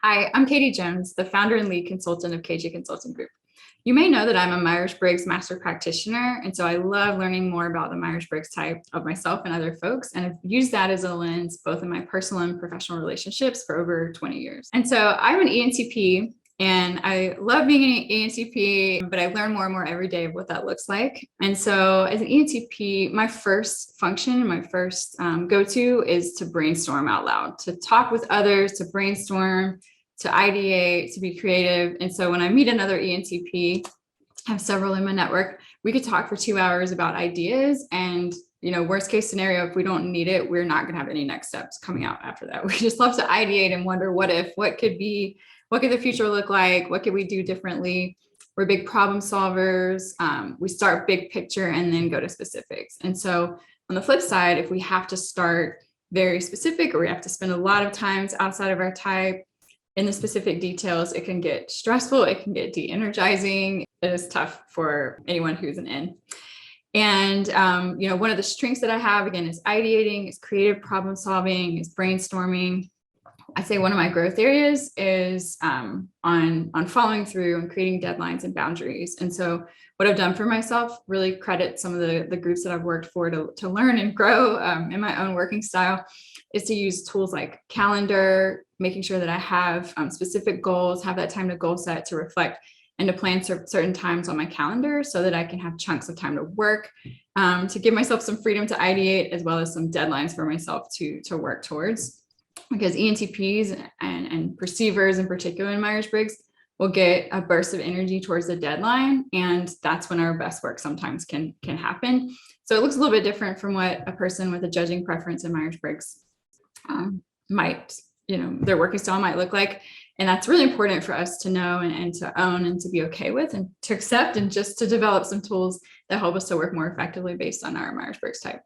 Hi, I'm Katie Jones, the founder and lead consultant of KJ Consulting Group. You may know that I'm a Myers-Briggs master practitioner, and so I love learning more about the Myers-Briggs type of myself and other folks, and I've used that as a lens both in my personal and professional relationships for over 20 years. And so I'm an ENTP, and I love being an ENTP, but I learn more and more every day of what that looks like. And so as an ENTP, my first function, my first go-to is to brainstorm out loud, to talk with others, to brainstorm, to ideate, to be creative. And so when I meet another ENTP, I have several in my network, we could talk for 2 hours about ideas. And, worst case scenario, if we don't need it, we're not going to have any next steps coming out after that. We just love to ideate and wonder what if, what could be, what could the future look like? What could we do differently? We're big problem solvers. We start big picture and then go to specifics. And so on the flip side, if we have to start very specific or we have to spend a lot of times outside of our type, in the specific details, it can get stressful, it can get de-energizing. It is tough for anyone who's an N. And, one of the strengths that I have, again, is ideating, is creative problem solving, is brainstorming. I'd say one of my growth areas is on following through and creating deadlines and boundaries. And so what I've done for myself, really credit some of the groups that I've worked for to learn and grow in my own working style, is to use tools like calendar, making sure that I have specific goals, have that time to goal set, to reflect, and to plan certain times on my calendar so that I can have chunks of time to work, to give myself some freedom to ideate, as well as some deadlines for myself to work towards. Because ENTPs and perceivers in particular in Myers-Briggs will get a burst of energy towards the deadline. And that's when our best work sometimes can happen. So it looks a little bit different from what a person with a judging preference in Myers-Briggs might, their working style might look like. And that's really important for us to know and to own and to be okay with and to accept, and just to develop some tools that help us to work more effectively based on our Myers-Briggs type.